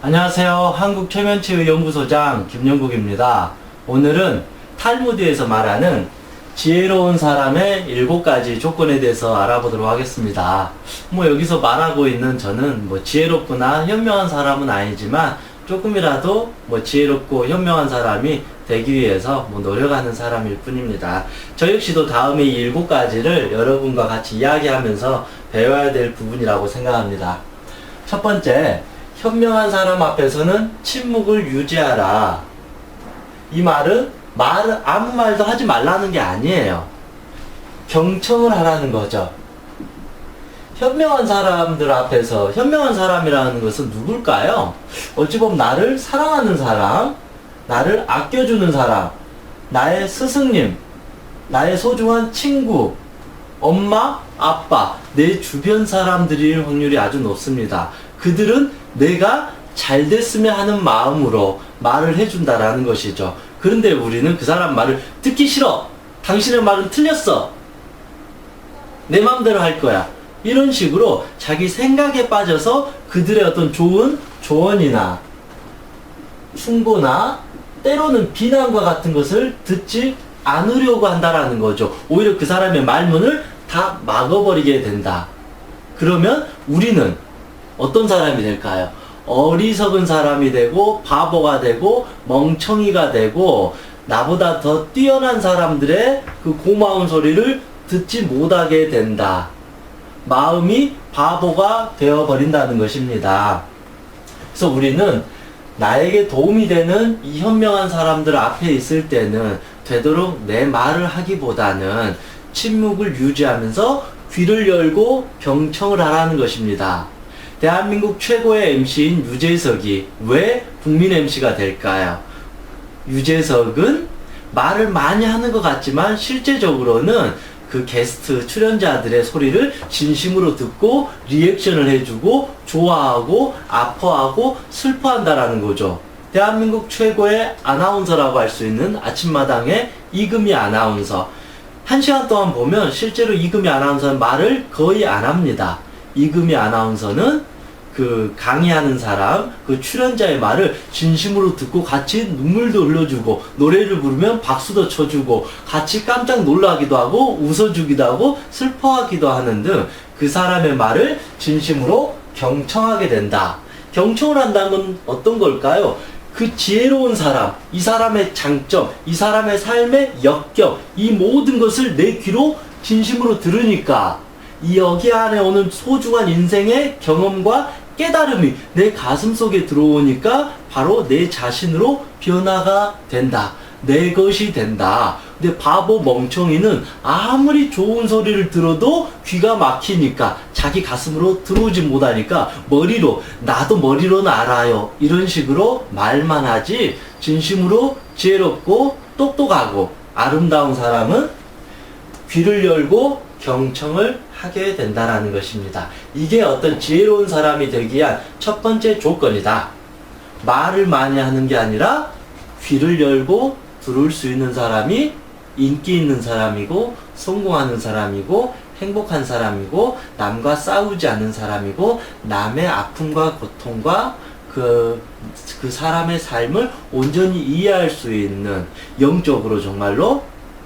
안녕하세요. 한국최면치유연구소장 김영국입니다. 오늘은 탈무드에서 말하는 지혜로운 사람의 7가지 조건에 대해서 알아보도록 하겠습니다. 여기서 말하고 있는 저는 지혜롭거나 현명한 사람은 아니지만 조금이라도 지혜롭고 현명한 사람이 되기 위해서 노력하는 사람일 뿐입니다. 저 역시도 다음에 이 7가지를 여러분과 같이 이야기하면서 배워야 될 부분이라고 생각합니다. 첫 번째, 현명한 사람 앞에서는 침묵을 유지하라. 이 말은 아무 말도 하지 말라는 게 아니에요. 경청을 하라는 거죠. 현명한 사람들 앞에서, 현명한 사람이라는 것은 누굴까요? 어찌 보면 나를 사랑하는 사람, 나를 아껴주는 사람, 나의 스승님, 나의 소중한 친구, 엄마, 아빠, 내 주변 사람들일 확률이 아주 높습니다. 그들은 내가 잘 됐으면 하는 마음으로 말을 해준다라는 것이죠. 그런데 우리는 그 사람 말을 듣기 싫어. 당신의 말은 틀렸어. 내 마음대로 할 거야. 이런 식으로 자기 생각에 빠져서 그들의 어떤 좋은 조언이나 충고나 때로는 비난과 같은 것을 듣지 않으려고 한다라는 거죠. 오히려 그 사람의 말문을 다 막아버리게 된다. 그러면 우리는 어떤 사람이 될까요? 어리석은 사람이 되고 바보가 되고 멍청이가 되고 나보다 더 뛰어난 사람들의 그 고마운 소리를 듣지 못하게 된다. 마음이 바보가 되어버린다는 것입니다. 그래서 우리는 나에게 도움이 되는 이 현명한 사람들 앞에 있을 때는 되도록 내 말을 하기보다는 침묵을 유지하면서 귀를 열고 경청을 하라는 것입니다. 대한민국 최고의 MC인 유재석이 왜 국민 MC가 될까요? 유재석은 말을 많이 하는 것 같지만 실제적으로는 그 게스트 출연자들의 소리를 진심으로 듣고 리액션을 해주고 좋아하고 아파하고 슬퍼한다라는 거죠. 대한민국 최고의 아나운서라고 할 수 있는 아침마당의 이금희 아나운서. 1시간 동안 보면 실제로 이금희 아나운서는 말을 거의 안 합니다. 이금희 아나운서는 그 강의하는 사람, 그 출연자의 말을 진심으로 듣고 같이 눈물도 흘려주고 노래를 부르면 박수도 쳐주고 같이 깜짝 놀라기도 하고 웃어주기도 하고 슬퍼하기도 하는 등 그 사람의 말을 진심으로 경청하게 된다. 경청을 한다는 건 어떤 걸까요? 그 지혜로운 사람, 이 사람의 장점, 이 사람의 삶의 역경, 이 모든 것을 내 귀로 진심으로 들으니까 이 여기 안에 오는 소중한 인생의 경험과 깨달음이 내 가슴 속에 들어오니까 바로 내 자신으로 변화가 된다. 내 것이 된다. 근데 바보 멍청이는 아무리 좋은 소리를 들어도 귀가 막히니까 자기 가슴으로 들어오지 못하니까 나도 머리로는 알아요. 이런 식으로 말만 하지 진심으로 지혜롭고 똑똑하고 아름다운 사람은 귀를 열고 경청을 하게 된다라는 것입니다. 이게 어떤 지혜로운 사람이 되기 위한 첫 번째 조건이다. 말을 많이 하는 게 아니라 귀를 열고 들을 수 있는 사람이 인기 있는 사람이고 성공하는 사람이고 행복한 사람이고 남과 싸우지 않는 사람이고 남의 아픔과 고통과 그 사람의 삶을 온전히 이해할 수 있는 영적으로 정말로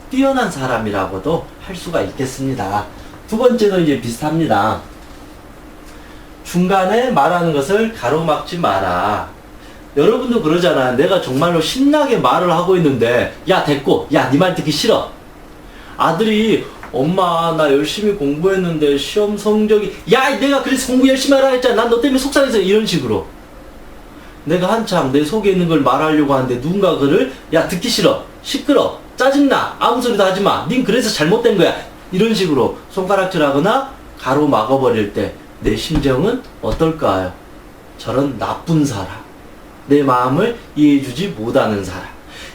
뛰어난 사람이라고도 할 수가 있겠습니다. 두 번째도 이제 비슷합니다. 중간에 말하는 것을 가로막지 마라. 여러분도 그러잖아요. 내가 정말로 신나게 말을 하고 있는데 야 됐고, 야 네 말 듣기 싫어. 아들이 엄마 나 열심히 공부했는데 시험 성적이 내가 그래서 공부 열심히 하라 했잖아. 난 너 때문에 속상해서. 이런 식으로 내가 한참 내 속에 있는 걸 말하려고 하는데 누군가 그를 듣기 싫어, 시끄러, 짜증나, 아무 소리도 하지마, 닌 그래서 잘못된 거야, 이런 식으로 손가락질하거나 가로막아버릴 때 내 심정은 어떨까요? 저런 나쁜 사람, 내 마음을 이해해주지 못하는 사람.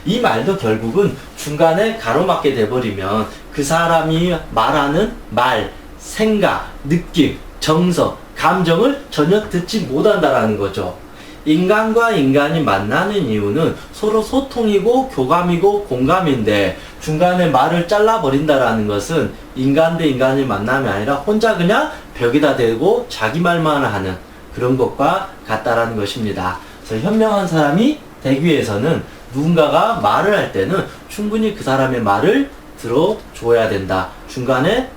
이 말도 결국은 중간에 가로막게 돼버리면 그 사람이 말하는 말, 생각, 느낌, 정서, 감정을 전혀 듣지 못한다라는 거죠. 인간과 인간이 만나는 이유는 서로 소통이고 교감이고 공감인데 중간에 말을 잘라버린다라는 것은 인간 대 인간의 만남이 아니라 혼자 그냥 벽에다 대고 자기 말만 하는 그런 것과 같다라는 것입니다. 그래서 현명한 사람이 되기 위해서는 누군가가 말을 할 때는 충분히 그 사람의 말을 들어줘야 된다. 중간에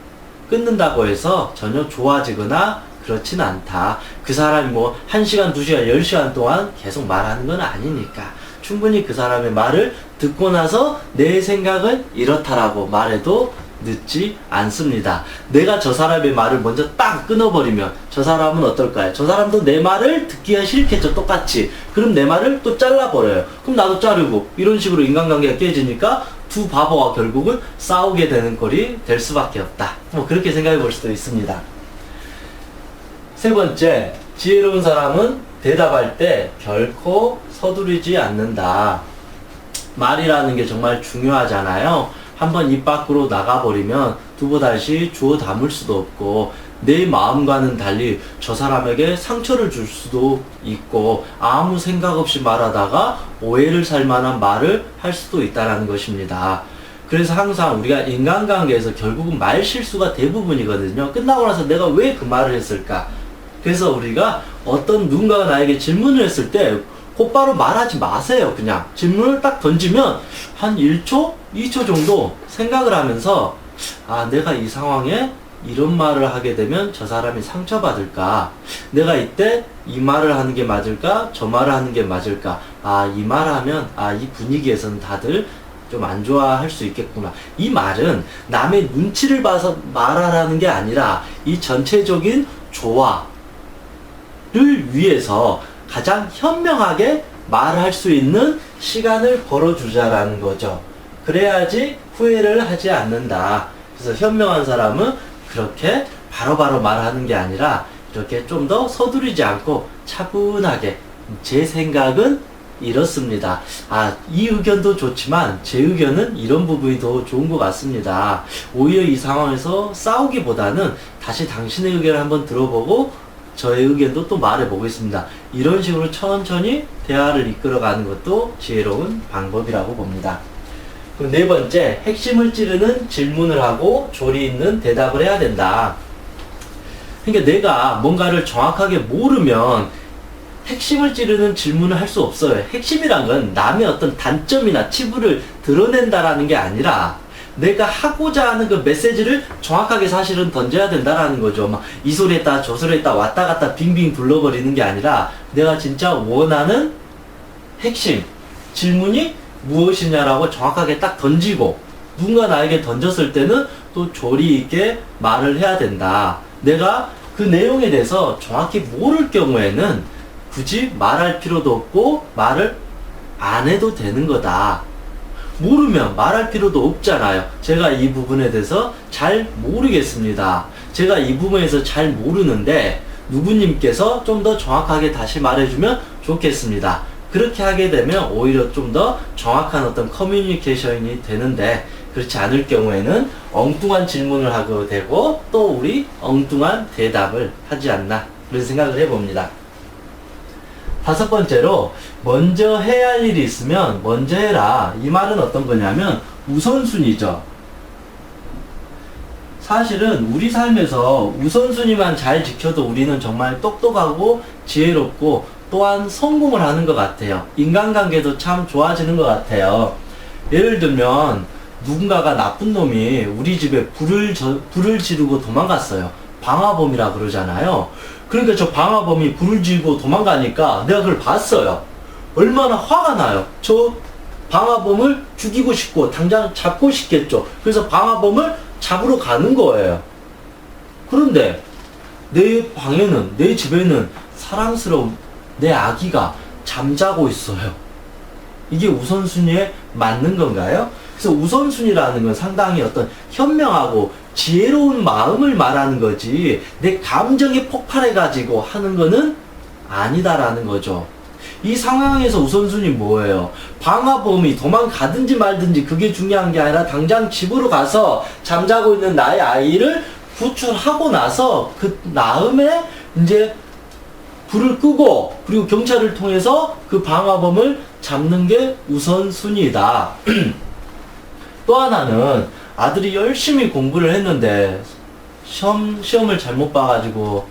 끊는다고 해서 전혀 좋아지거나 그렇진 않다. 그 사람이 뭐 1시간, 2시간, 10시간 동안 계속 말하는 건 아니니까 충분히 그 사람의 말을 듣고 나서 내 생각은 이렇다라고 말해도 늦지 않습니다. 내가 저 사람의 말을 먼저 딱 끊어버리면 저 사람은 어떨까요? 저 사람도 내 말을 듣기가 싫겠죠. 똑같이. 그럼 내 말을 또 잘라버려요. 그럼 나도 자르고 이런 식으로 인간관계가 깨지니까 두 바보가 결국은 싸우게 되는 꼴이 될 수밖에 없다. 뭐 그렇게 생각해 볼 수도 있습니다. 세 번째, 지혜로운 사람은 대답할 때 결코 서두르지 않는다. 말이라는 게 정말 중요하잖아요. 한번 입 밖으로 나가버리면 두고 다시 주워 담을 수도 없고 내 마음과는 달리 저 사람에게 상처를 줄 수도 있고 아무 생각 없이 말하다가 오해를 살 만한 말을 할 수도 있다는 것입니다. 그래서 항상 우리가 인간관계에서 결국은 말 실수가 대부분이거든요. 끝나고 나서 내가 왜 그 말을 했을까? 그래서 우리가 어떤 누군가가 나에게 질문을 했을 때 곧바로 말하지 마세요. 그냥 질문을 딱 던지면 한 1초, 2초 정도 생각을 하면서 아, 내가 이 상황에 이런 말을 하게 되면 저 사람이 상처받을까? 내가 이때 이 말을 하는 게 맞을까? 저 말을 하는 게 맞을까? 아, 이 말하면 이 분위기에서는 다들 좀 안 좋아할 수 있겠구나. 이 말은 남의 눈치를 봐서 말하라는 게 아니라 이 전체적인 조화를 위해서 가장 현명하게 말할 수 있는 시간을 벌어주자라는 거죠. 그래야지 후회를 하지 않는다. 그래서 현명한 사람은 그렇게 바로바로 말하는 게 아니라 이렇게 좀 더 서두르지 않고 차분하게 제 생각은 이렇습니다. 이 의견도 좋지만 제 의견은 이런 부분이 더 좋은 것 같습니다. 오히려 이 상황에서 싸우기보다는 다시 당신의 의견을 한번 들어보고 저의 의견도 또 말해보겠습니다. 이런 식으로 천천히 대화를 이끌어가는 것도 지혜로운 방법이라고 봅니다. 그럼 네 번째, 핵심을 찌르는 질문을 하고 조리 있는 대답을 해야 된다. 그러니까 내가 뭔가를 정확하게 모르면 핵심을 찌르는 질문을 할 수 없어요. 핵심이란 건 남의 어떤 단점이나 치부를 드러낸다라는 게 아니라 내가 하고자 하는 그 메시지를 정확하게 사실은 던져야 된다라는 거죠. 막 이 소리 했다 저 소리 했다 왔다 갔다 빙빙 둘러버리는 게 아니라 내가 진짜 원하는 핵심 질문이 무엇이냐라고 정확하게 딱 던지고 누군가 나에게 던졌을 때는 또 조리 있게 말을 해야 된다. 내가 그 내용에 대해서 정확히 모를 경우에는 굳이 말할 필요도 없고 말을 안 해도 되는 거다. 모르면 말할 필요도 없잖아요. 제가 이 부분에 대해서 잘 모르겠습니다. 제가 이 부분에서 잘 모르는데 누구님께서 좀 더 정확하게 다시 말해주면 좋겠습니다. 그렇게 하게 되면 오히려 좀 더 정확한 어떤 커뮤니케이션이 되는데 그렇지 않을 경우에는 엉뚱한 질문을 하게 되고 또 우리 엉뚱한 대답을 하지 않나 그런 생각을 해봅니다. 다섯 번째로 먼저 해야 할 일이 있으면 먼저 해라. 이 말은 어떤 거냐면 우선순위죠. 사실은 우리 삶에서 우선순위만 잘 지켜도 우리는 정말 똑똑하고 지혜롭고 또한 성공을 하는 것 같아요. 인간관계도 참 좋아지는 것 같아요. 예를 들면 누군가가 나쁜 놈이 우리 집에 불을 지르고 도망갔어요. 방화범이라 그러잖아요. 그러니까 저 방화범이 불을 지르고 도망가니까 내가 그걸 봤어요. 얼마나 화가 나요. 저 방화범을 죽이고 싶고 당장 잡고 싶겠죠. 그래서 방화범을 잡으러 가는 거예요. 그런데 내 방에는, 내 집에는 사랑스러운 내 아기가 잠자고 있어요. 이게 우선순위에 맞는 건가요? 그래서 우선순위라는 건 상당히 어떤 현명하고 지혜로운 마음을 말하는 거지 내 감정이 폭발해가지고 하는 거는 아니다라는 거죠. 이 상황에서 우선순위 뭐예요? 방화범이 도망가든지 말든지 그게 중요한 게 아니라 당장 집으로 가서 잠자고 있는 나의 아이를 구출하고 나서 그 다음에 이제 불을 끄고 그리고 경찰을 통해서 그 방화범을 잡는 게 우선순위다. 또 하나는 아들이 열심히 공부를 했는데 시험을 잘못 봐가지고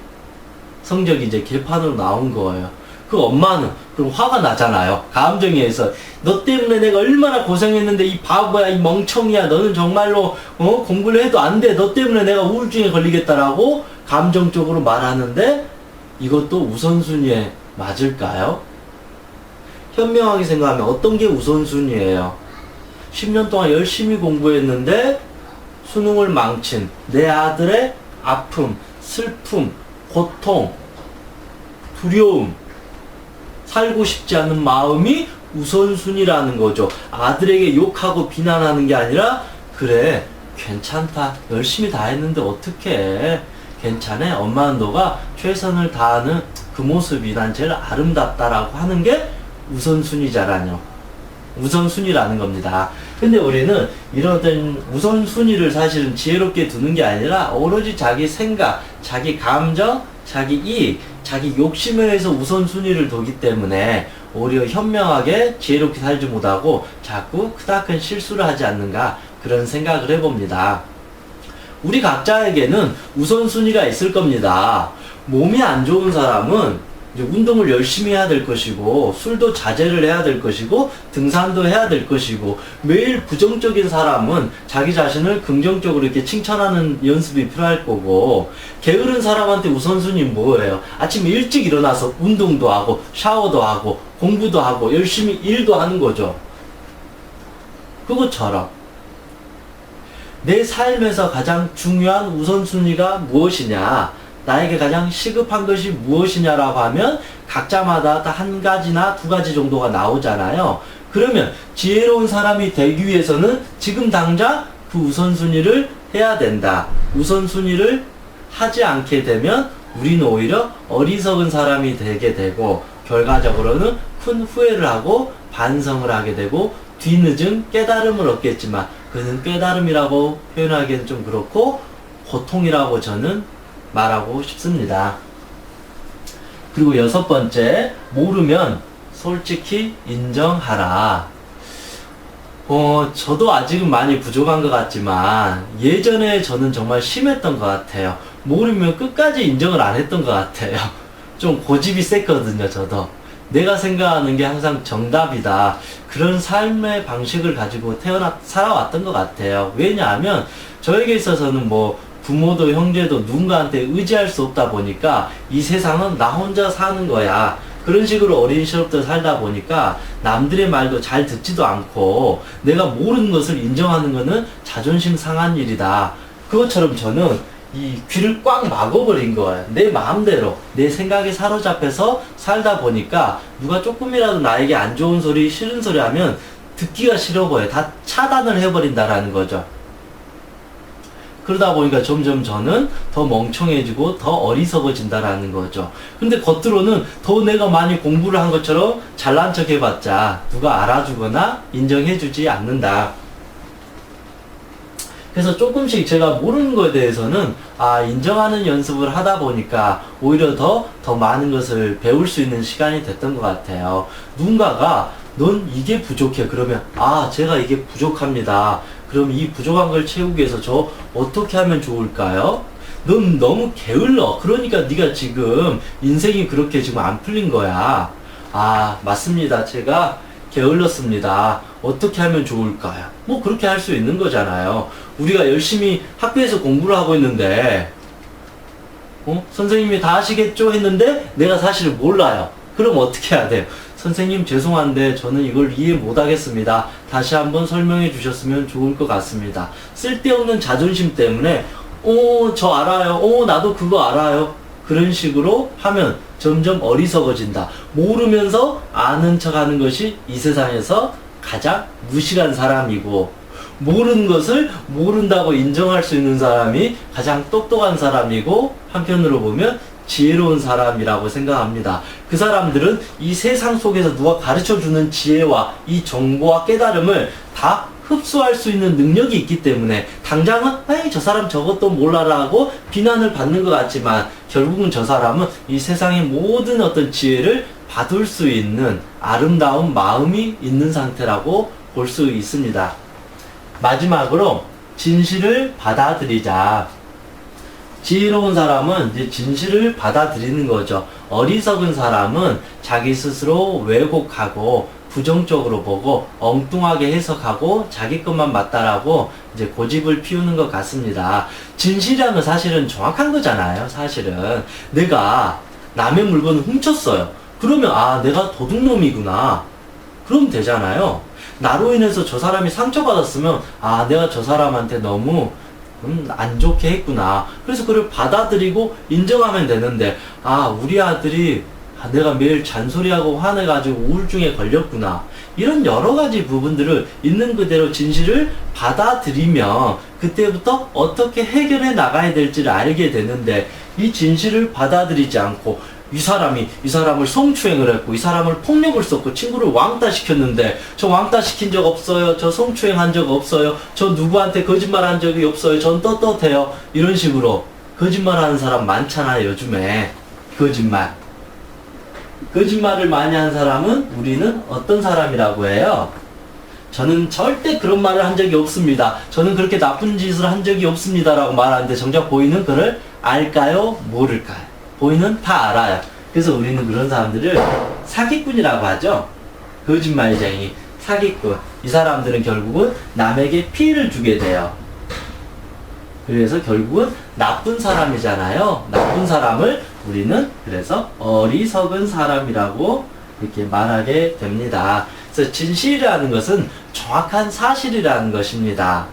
성적이 이제 개판으로 나온 거예요. 그 엄마는 그럼 화가 나잖아요. 감정에 의해서 너 때문에 내가 얼마나 고생했는데 이 바보야, 이 멍청이야, 너는 정말로 공부를 해도 안 돼, 너 때문에 내가 우울증에 걸리겠다라고 감정적으로 말하는데, 이것도 우선순위에 맞을까요? 현명하게 생각하면 어떤 게 우선순위예요? 10년 동안 열심히 공부했는데 수능을 망친 내 아들의 아픔, 슬픔, 고통, 두려움, 살고 싶지 않은 마음이 우선순위라는 거죠. 아들에게 욕하고 비난하는 게 아니라, 그래, 괜찮다, 열심히 다 했는데 어떡해, 괜찮아, 엄마는 너가 최선을 다하는 그 모습이 난 제일 아름답다라고 하는 게 우선순위잖아요. 우선순위라는 겁니다. 근데 우리는 이런 우선순위를 사실은 지혜롭게 두는 게 아니라 오로지 자기 생각, 자기 감정, 자기 이익, 자기 욕심에 의해서 우선순위를 두기 때문에 오히려 현명하게 지혜롭게 살지 못하고 자꾸 크다큰 실수를 하지 않는가, 그런 생각을 해봅니다. 우리 각자에게는 우선순위가 있을 겁니다. 몸이 안 좋은 사람은 이제 운동을 열심히 해야 될 것이고, 술도 자제를 해야 될 것이고, 등산도 해야 될 것이고, 매일 부정적인 사람은 자기 자신을 긍정적으로 이렇게 칭찬하는 연습이 필요할 거고, 게으른 사람한테 우선순위 뭐예요? 아침에 일찍 일어나서 운동도 하고, 샤워도 하고, 공부도 하고, 열심히 일도 하는 거죠. 그것처럼 내 삶에서 가장 중요한 우선순위가 무엇이냐, 나에게 가장 시급한 것이 무엇이냐라고 하면 각자마다 다 한 가지나 두 가지 정도가 나오잖아요. 그러면 지혜로운 사람이 되기 위해서는 지금 당장 그 우선순위를 해야 된다. 우선순위를 하지 않게 되면 우리는 오히려 어리석은 사람이 되게 되고, 결과적으로는 큰 후회를 하고 반성을 하게 되고, 뒤늦은 깨달음을 얻겠지만, 그는 깨달음이라고 표현하기는 좀 그렇고 고통이라고 저는 말하고 싶습니다. 그리고 6번째, 모르면 솔직히 인정하라. 저도 아직은 많이 부족한 것 같지만 예전에 저는 정말 심했던 것 같아요. 모르면 끝까지 인정을 안 했던 것 같아요. 좀 고집이 셌거든요, 저도. 내가 생각하는 게 항상 정답이다, 그런 삶의 방식을 가지고 살아왔던 것 같아요. 왜냐하면 저에게 있어서는 뭐 부모도 형제도 누군가한테 의지할 수 없다 보니까 이 세상은 나 혼자 사는 거야, 그런 식으로 어린 시절부터 살다 보니까 남들의 말도 잘 듣지도 않고 내가 모르는 것을 인정하는 것은 자존심 상한 일이다. 그것처럼 저는 이 귀를 꽉 막아버린 거예요. 내 마음대로 내 생각에 사로잡혀서 살다 보니까 누가 조금이라도 나에게 안 좋은 소리, 싫은 소리 하면 듣기가 싫어 보여요. 다 차단을 해버린다라는 거죠. 그러다 보니까 점점 저는 더 멍청해지고 더 어리석어진다라는 거죠. 근데 겉으로는 더 내가 많이 공부를 한 것처럼 잘난 척 해봤자 누가 알아주거나 인정해주지 않는다. 그래서 조금씩 제가 모르는 거에 대해서는 인정하는 연습을 하다 보니까 오히려 더 많은 것을 배울 수 있는 시간이 됐던 것 같아요. 누군가가 넌 이게 부족해 그러면 제가 이게 부족합니다. 그럼 이 부족한 걸 채우기 위해서 저 어떻게 하면 좋을까요? 넌 너무 게을러. 그러니까 네가 지금 인생이 그렇게 지금 안 풀린 거야. 맞습니다. 제가 게을렀습니다. 어떻게 하면 좋을까요? 뭐 그렇게 할 수 있는 거잖아요. 우리가 열심히 학교에서 공부를 하고 있는데 선생님이 다 하시겠죠 했는데 내가 사실 몰라요. 그럼 어떻게 해야 돼요? 선생님 죄송한데 저는 이걸 이해 못하겠습니다. 다시 한번 설명해 주셨으면 좋을 것 같습니다. 쓸데없는 자존심 때문에 저 알아요. 나도 그거 알아요. 그런 식으로 하면 점점 어리석어진다. 모르면서 아는 척하는 것이 이 세상에서 가장 무식한 사람이고, 모르는 것을 모른다고 인정할 수 있는 사람이 가장 똑똑한 사람이고, 한편으로 보면 지혜로운 사람이라고 생각합니다. 그 사람들은 이 세상 속에서 누가 가르쳐주는 지혜와 이 정보와 깨달음을 다 흡수할 수 있는 능력이 있기 때문에 당장은 저 사람 저것도 몰라라고 비난을 받는 것 같지만 결국은 저 사람은 이 세상의 모든 어떤 지혜를 받을 수 있는 아름다운 마음이 있는 상태라고 볼 수 있습니다. 마지막으로 진실을 받아들이자. 지혜로운 사람은 이제 진실을 받아들이는 거죠. 어리석은 사람은 자기 스스로 왜곡하고 부정적으로 보고 엉뚱하게 해석하고 자기 것만 맞다라고 이제 고집을 피우는 것 같습니다. 진실이라는 건 사실은 정확한 거잖아요. 사실은 내가 남의 물건을 훔쳤어요. 그러면 아, 내가 도둑놈이구나. 그럼 되잖아요. 나로 인해서 저 사람이 상처받았으면 아, 내가 저 사람한테 너무 안 좋게 했구나. 그래서 그걸 받아들이고 인정하면 되는데 아, 우리 아들이 내가 매일 잔소리하고 화내가지고 우울증에 걸렸구나. 이런 여러 가지 부분들을 있는 그대로 진실을 받아들이면 그때부터 어떻게 해결해 나가야 될지를 알게 되는데 이 진실을 받아들이지 않고 이 사람을 성추행을 했고 이 사람을 폭력을 썼고 친구를 왕따 시켰는데 저 왕따 시킨 적 없어요. 저 성추행 한 적 없어요. 저 누구한테 거짓말 한 적이 없어요. 전 떳떳해요. 이런 식으로 거짓말 하는 사람 많잖아요. 요즘에 거짓말을 많이 한 사람은 우리는 어떤 사람이라고 해요? 저는 절대 그런 말을 한 적이 없습니다. 저는 그렇게 나쁜 짓을 한 적이 없습니다. 라고 말하는데 정작 보이는 그를 알까요? 모를까요? 보이는 다 알아요. 그래서 우리는 그런 사람들을 사기꾼이라고 하죠. 거짓말쟁이, 사기꾼. 이 사람들은 결국은 남에게 피해를 주게 돼요. 그래서 결국은 나쁜 사람이잖아요. 나쁜 사람을 우리는 그래서 어리석은 사람이라고 이렇게 말하게 됩니다. 그래서 진실이라는 것은 정확한 사실이라는 것입니다.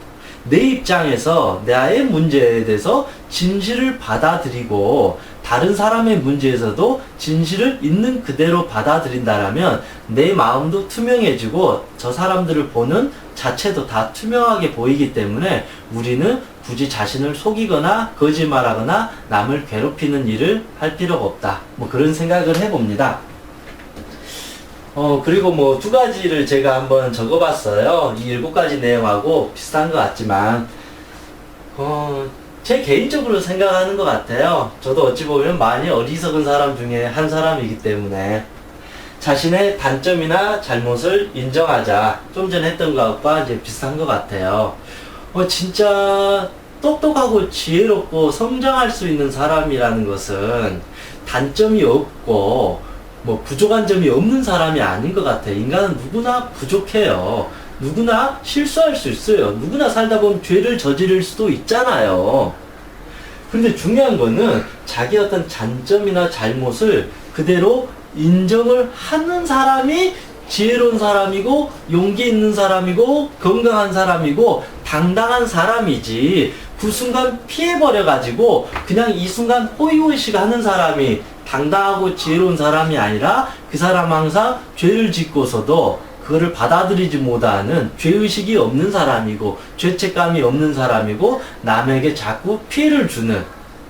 내 입장에서 나의 문제에 대해서 진실을 받아들이고 다른 사람의 문제에서도 진실을 있는 그대로 받아들인다라면 내 마음도 투명해지고 저 사람들을 보는 자체도 다 투명하게 보이기 때문에 우리는 굳이 자신을 속이거나 거짓말하거나 남을 괴롭히는 일을 할 필요가 없다. 뭐 그런 생각을 해봅니다. 그리고 뭐 두 가지를 제가 한번 적어봤어요. 이 7가지 내용하고 비슷한 것 같지만, 제 개인적으로 생각하는 것 같아요. 저도 어찌 보면 많이 어리석은 사람 중에 한 사람이기 때문에 자신의 단점이나 잘못을 인정하자. 좀 전에 했던 것과 이제 비슷한 것 같아요. 진짜 똑똑하고 지혜롭고 성장할 수 있는 사람이라는 것은 단점이 없고 뭐 부족한 점이 없는 사람이 아닌 것 같아요. 인간은 누구나 부족해요. 누구나 실수할 수 있어요. 누구나 살다 보면 죄를 저지를 수도 있잖아요. 근데 중요한 거는 자기 어떤 단점이나 잘못을 그대로 인정을 하는 사람이 지혜로운 사람이고 용기 있는 사람이고 건강한 사람이고 당당한 사람이지, 그 순간 피해버려가지고 그냥 이 순간 호의호의식 하는 사람이 당당하고 지혜로운 사람이 아니라 그 사람 항상 죄를 짓고서도 그거를 받아들이지 못하는 죄의식이 없는 사람이고 죄책감이 없는 사람이고 남에게 자꾸 피해를 주는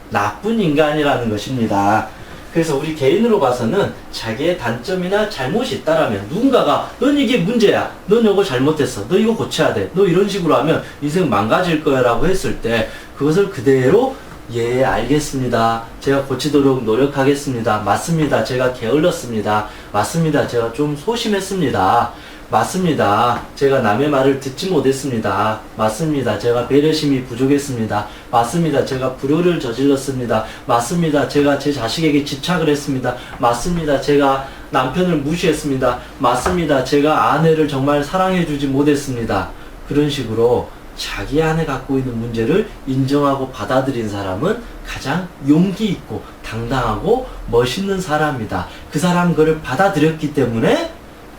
나쁜 인간이라는 것입니다. 그래서 우리 개인으로 봐서는 자기의 단점이나 잘못이 있다라면 누군가가 넌 이게 문제야, 넌 이거 잘못했어, 너 이거 고쳐야 돼, 너 이런 식으로 하면 인생 망가질 거야 라고 했을 때 그것을 그대로 예, 알겠습니다. 제가 고치도록 노력하겠습니다. 맞습니다. 제가 게을렀습니다. 맞습니다. 제가 좀 소심했습니다. 맞습니다. 제가 남의 말을 듣지 못했습니다. 맞습니다. 제가 배려심이 부족했습니다. 맞습니다. 제가 불효를 저질렀습니다. 맞습니다. 제가 제 자식에게 집착을 했습니다. 맞습니다. 제가 남편을 무시했습니다. 맞습니다. 제가 아내를 정말 사랑해주지 못했습니다. 그런 식으로 자기 안에 갖고 있는 문제를 인정하고 받아들인 사람은 가장 용기 있고 당당하고 멋있는 사람이다. 그 사람 그걸 받아들였기 때문에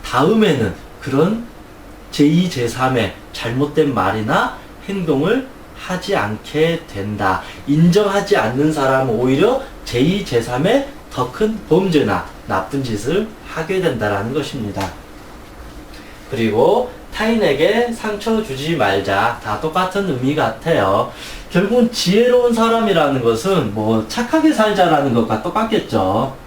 다음에는 그런 제2, 제3의 잘못된 말이나 행동을 하지 않게 된다. 인정하지 않는 사람은 오히려 제2, 제3의 더 큰 범죄나 나쁜 짓을 하게 된다는 것입니다. 그리고 타인에게 상처 주지 말자. 다 똑같은 의미 같아요. 결국은 지혜로운 사람이라는 것은 뭐 착하게 살자라는 것과 똑같겠죠.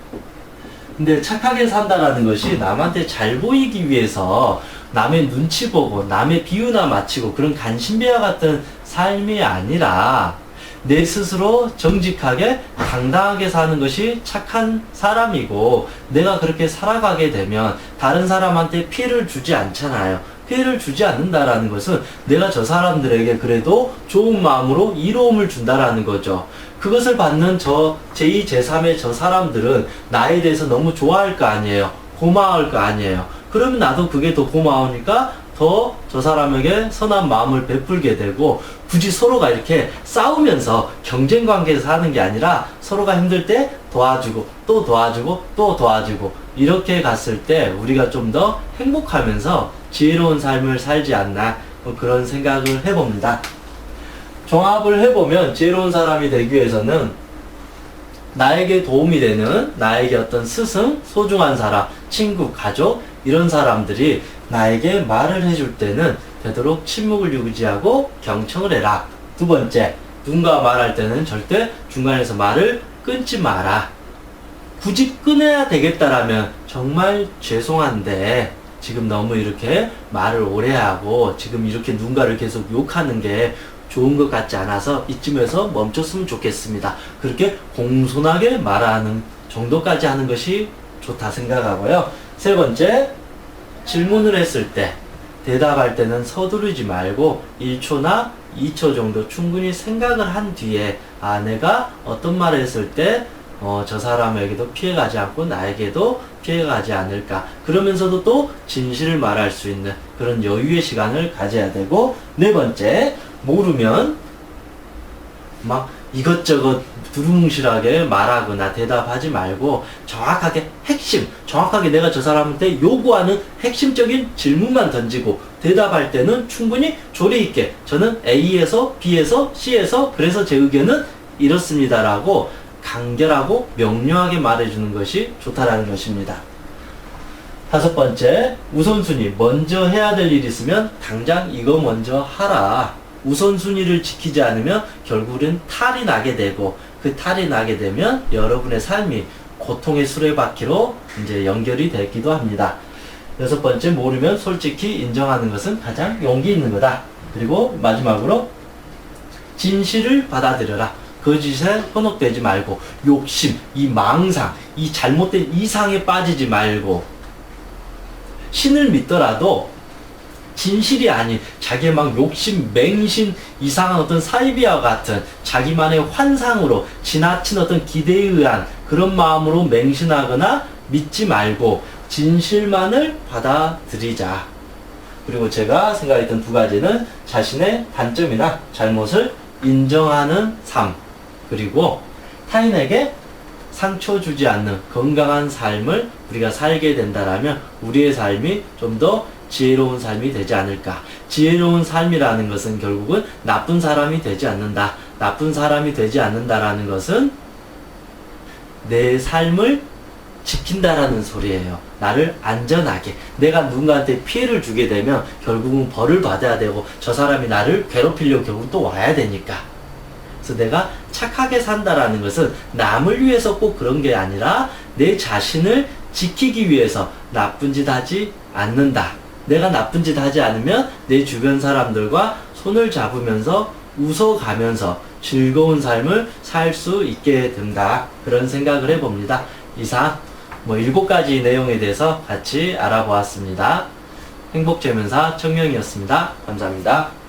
근데 착하게 산다라는 것이 남한테 잘 보이기 위해서 남의 눈치 보고 남의 비유나 마치고 그런 간신배와 같은 삶이 아니라 내 스스로 정직하게 당당하게 사는 것이 착한 사람이고, 내가 그렇게 살아가게 되면 다른 사람한테 피해를 주지 않잖아요. 피해를 주지 않는다라는 것은 내가 저 사람들에게 그래도 좋은 마음으로 이로움을 준다라는 거죠. 그것을 받는 저 제2, 제3의 저 사람들은 나에 대해서 너무 좋아할 거 아니에요. 고마워할 거 아니에요. 그러면 나도 그게 더 고마우니까 더 저 사람에게 선한 마음을 베풀게 되고, 굳이 서로가 이렇게 싸우면서 경쟁 관계에서 하는 게 아니라 서로가 힘들 때 도와주고 또 도와주고 또 도와주고 이렇게 갔을 때 우리가 좀 더 행복하면서 지혜로운 삶을 살지 않나, 그런 생각을 해봅니다. 종합을 해보면 지혜로운 사람이 되기 위해서는 나에게 도움이 되는, 나에게 어떤 스승, 소중한 사람, 친구, 가족, 이런 사람들이 나에게 말을 해줄 때는 되도록 침묵을 유지하고 경청을 해라. 두 번째, 누군가 말할 때는 절대 중간에서 말을 끊지 마라. 굳이 끊어야 되겠다라면 정말 죄송한데 지금 너무 이렇게 말을 오래 하고 지금 이렇게 누군가를 계속 욕하는 게 좋은 것 같지 않아서 이쯤에서 멈췄으면 좋겠습니다. 그렇게 공손하게 말하는 정도까지 하는 것이 좋다 생각하고요. 세 번째, 질문을 했을 때 대답할 때는 서두르지 말고 1초나 2초 정도 충분히 생각을 한 뒤에 내가 어떤 말을 했을 때 저 사람에게도 피해가지 않고 나에게도 피해가지 않을까, 그러면서도 또 진실을 말할 수 있는 그런 여유의 시간을 가져야 되고, 네 번째, 모르면 막 이것저것 두루뭉실하게 말하거나 대답하지 말고 정확하게 핵심, 정확하게 내가 저 사람한테 요구하는 핵심적인 질문만 던지고 대답할 때는 충분히 조리 있게 저는 A에서 B에서 C에서 그래서 제 의견은 이렇습니다라고 간결하고 명료하게 말해주는 것이 좋다라는 것입니다. 다섯 번째, 우선순위. 먼저 해야 될 일이 있으면 당장 이거 먼저 하라. 우선순위를 지키지 않으면 결국은 탈이 나게 되고, 그 탈이 나게 되면 여러분의 삶이 고통의 수레바퀴로 이제 연결이 되기도 합니다. 여섯 번째, 모르면 솔직히 인정하는 것은 가장 용기 있는 거다. 그리고 마지막으로 진실을 받아들여라. 거짓에 현혹되지 말고 욕심, 이 망상, 이 잘못된 이상에 빠지지 말고, 신을 믿더라도 진실이 아닌 자기의 막 욕심, 맹신, 이상한 어떤 사이비와 같은 자기만의 환상으로 지나친 어떤 기대에 의한 그런 마음으로 맹신하거나 믿지 말고 진실만을 받아들이자. 그리고 제가 생각했던 두 가지는 자신의 단점이나 잘못을 인정하는 삶, 그리고 타인에게 상처 주지 않는 건강한 삶을 우리가 살게 된다라면 우리의 삶이 좀 더 지혜로운 삶이 되지 않을까. 지혜로운 삶이라는 것은 결국은 나쁜 사람이 되지 않는다. 나쁜 사람이 되지 않는다라는 것은 내 삶을 지킨다라는 소리예요. 나를 안전하게. 내가 누군가한테 피해를 주게 되면 결국은 벌을 받아야 되고 저 사람이 나를 괴롭히려고 결국 또 와야 되니까. 그래서 내가 착하게 산다라는 것은 남을 위해서 꼭 그런 게 아니라 내 자신을 지키기 위해서 나쁜 짓 하지 않는다. 내가 나쁜 짓 하지 않으면 내 주변 사람들과 손을 잡으면서 웃어가면서 즐거운 삶을 살 수 있게 된다. 그런 생각을 해봅니다. 이상 7가지 내용에 대해서 같이 알아보았습니다. 행복재면사 청명이었습니다. 감사합니다.